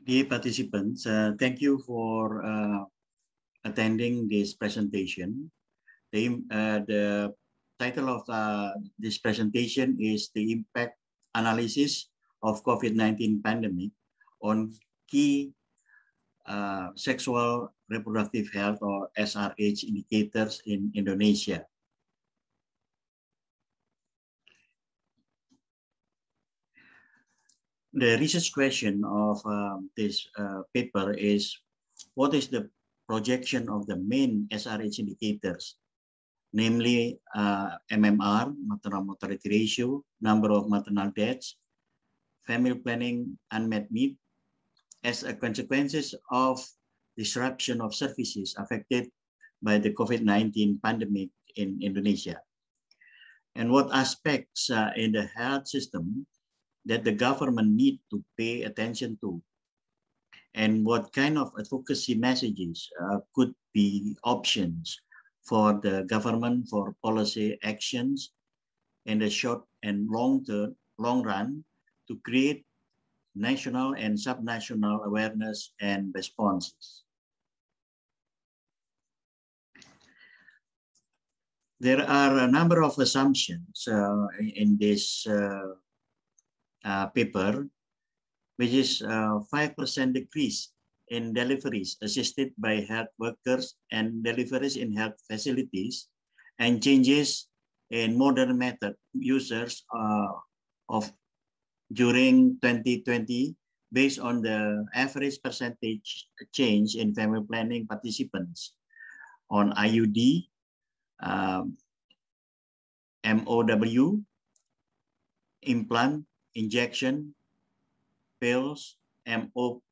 Dear participants, thank you for attending this presentation. The title of this presentation is the impact analysis of COVID-19 pandemic on key sexual reproductive health or SRH indicators in Indonesia. The research question of this paper is, what is the projection of the main SRH indicators, namely MMR, maternal mortality ratio, number of maternal deaths, family planning unmet need, as a consequences of disruption of services affected by the COVID-19 pandemic in Indonesia, and what aspects in the health system that the government need to pay attention to, and what kind of advocacy messages could be options for the government for policy actions in the short and long run to create national and subnational awareness and responses. There are a number of assumptions in this paper, which is 5% decrease in deliveries assisted by health workers and deliveries in health facilities, and changes in modern method users of during 2020 based on the average percentage change in family planning participants on IUD, MOW, implant, injection, pills, MOP,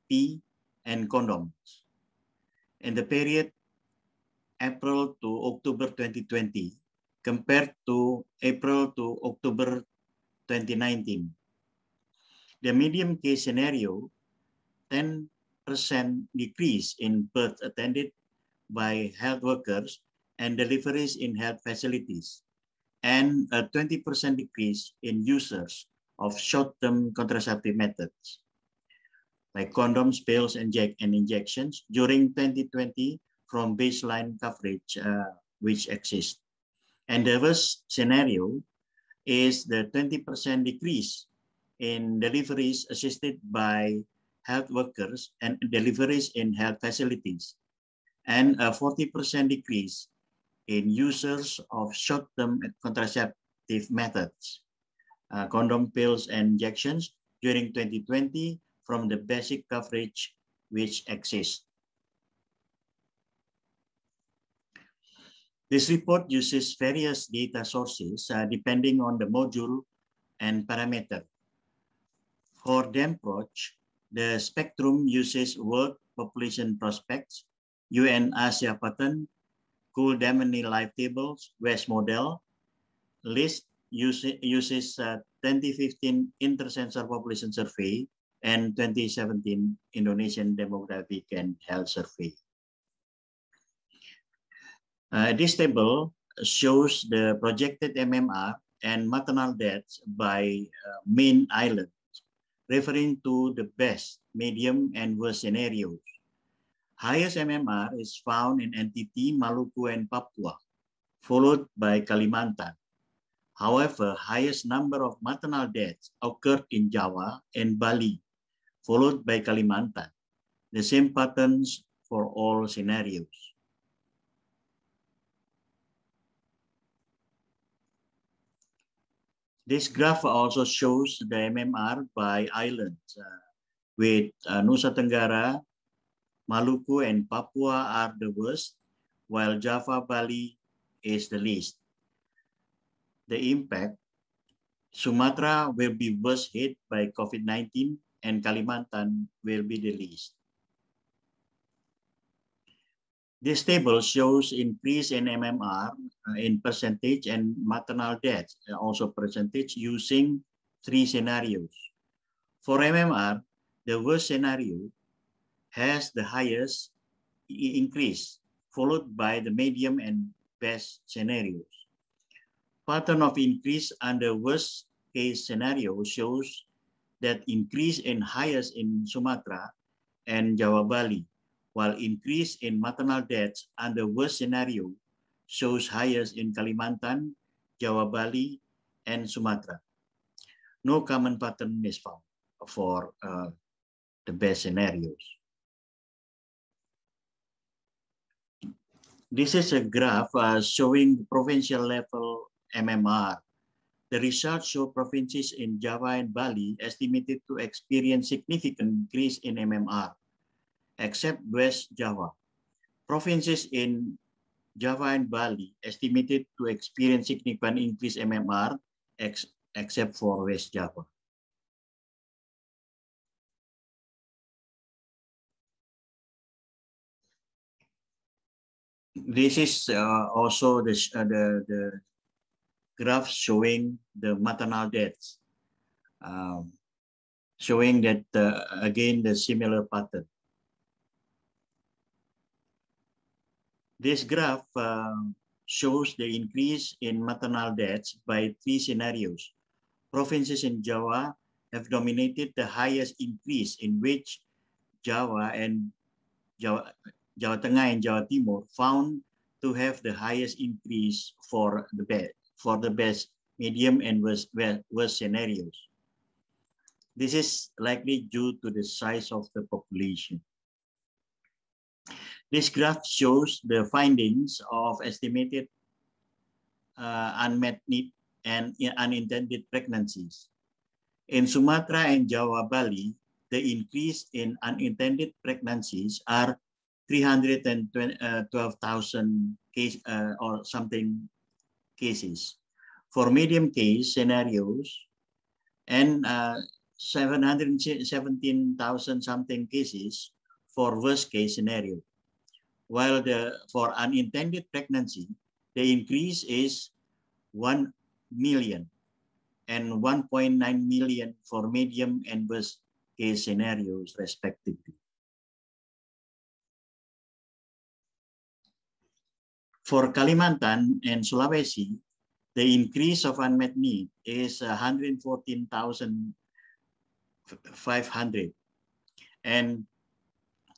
and condoms. In the period April to October 2020 compared to April to October 2019. The medium case scenario, 10% decrease in birth attended by health workers and deliveries in health facilities, and a 20% decrease in users of short-term contraceptive methods like condoms, pills, and injections during 2020 from baseline coverage which exists. And the worst scenario is the 20% decrease in deliveries assisted by health workers and deliveries in health facilities, and a 40% decrease in users of short-term contraceptive methods, condom, pills, and injections during 2020 from the basic coverage which exists. This report uses various data sources depending on the module and parameter. For DEMPROCH, the spectrum uses World Population Prospects, UN Asia Pattern, Kuhl-Damany Life Tables, West Model. LIST uses 2015 Intercensor Population Survey and 2017 Indonesian Demographic and Health Survey. This table shows the projected MMR and maternal deaths by main islands, referring to the best, medium, and worst scenarios. Highest MMR is found in NTT, Maluku, and Papua, followed by Kalimantan. However, highest number of maternal deaths occurred in Java and Bali, followed by Kalimantan. The same patterns for all scenarios. This graph also shows the MMR by islands, with Nusa Tenggara, Maluku, and Papua are the worst, while Java, Bali is the least. The impact, Sumatra will be worst hit by COVID-19 and Kalimantan will be the least. This table shows increase in MMR in percentage and maternal deaths, also percentage, using 3 scenarios. For MMR, the worst scenario has the highest increase, followed by the medium and best scenarios. Pattern of increase under worst case scenario shows that increase in highest in Sumatra and Jawa Bali, while increase in maternal deaths under worst scenario shows highest in Kalimantan, Jawa Bali, and Sumatra. No common pattern is found for the best scenarios. This is a graph showing the provincial level MMR. The results show provinces in Java and Bali estimated to experience significant increase in MMR, except West Java. Provinces in Java and Bali estimated to experience significant increase MMR, except for West Java. This is also the graph showing the maternal deaths, showing that again the similar pattern. This graph shows the increase in maternal deaths by 3 scenarios. Provinces in Java have dominated the highest increase, in which Java and Jawa Tengah and Jawa Timur found to have the highest increase for the best, medium, and worst scenarios. This is likely due to the size of the population. This graph shows the findings of estimated unmet need and unintended pregnancies. In Sumatra and Jawa Bali, the increase in unintended pregnancies are 312,000 or something cases for medium case scenarios, and 717,000 something cases for worst case scenario. While for unintended pregnancy, the increase is 1 million and 1.9 million for medium and worst case scenarios, respectively. For Kalimantan and Sulawesi, the increase of unmet need is 114,500 and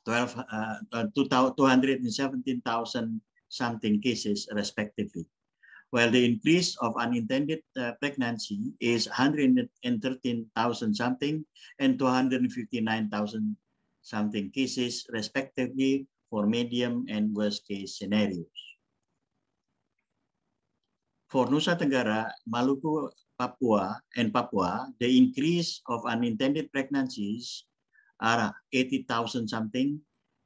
217,000 something cases, respectively, while the increase of unintended pregnancy is 113,000 something and 259,000 something cases, respectively, for medium and worst case scenarios. For Nusa Tenggara, Maluku, Papua, the increase of unintended pregnancies are 80,000 something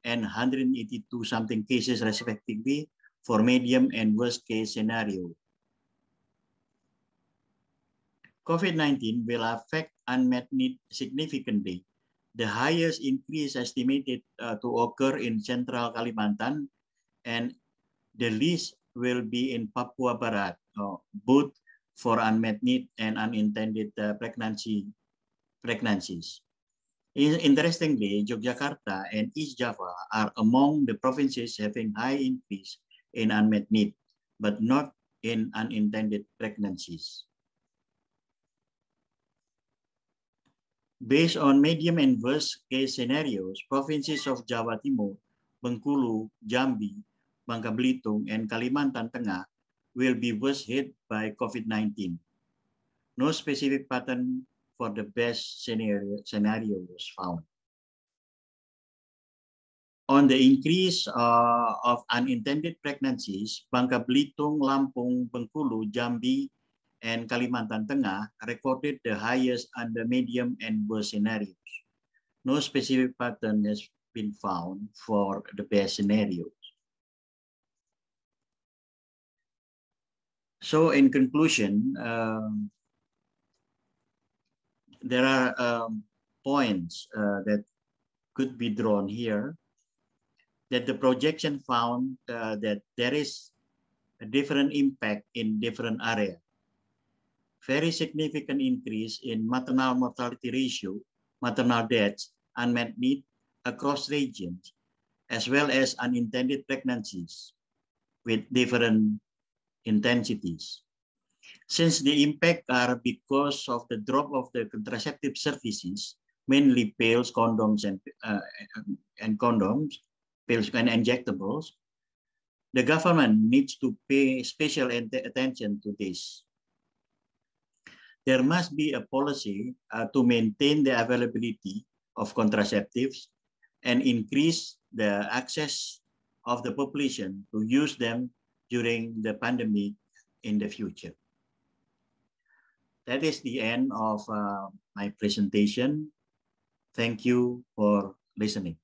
and 182 something cases, respectively, for medium and worst case scenario. COVID-19 will affect unmet need significantly. The highest increase estimated to occur in Central Kalimantan, and the least will be in Papua Barat, both for unmet need and unintended pregnancies. Interestingly, Yogyakarta and East Java are among the provinces having high increase in unmet need, but not in unintended pregnancies. Based on medium and worst case scenarios, provinces of Jawa Timur, Bengkulu, Jambi, Bangka Belitung, and Kalimantan Tengah will be worst hit by COVID-19. No specific pattern for the best scenario was found. On the increase of unintended pregnancies, Bangka Belitung, Lampung, Bengkulu, Jambi, and Kalimantan Tengah recorded the highest under medium and worst scenarios. No specific pattern has been found for the best scenarios. So in conclusion, there are points that could be drawn here, that the projection found that there is a different impact in different areas. Very significant increase in maternal mortality ratio, maternal deaths, unmet need across regions, as well as unintended pregnancies with different intensities. Since the impact are because of the drop of the contraceptive services, mainly pills, condoms, and condoms, pills and injectables, the government needs to pay special attention to this. There must be a policy to maintain the availability of contraceptives and increase the access of the population to use them during the pandemic in the future. That is the end of my presentation. Thank you for listening.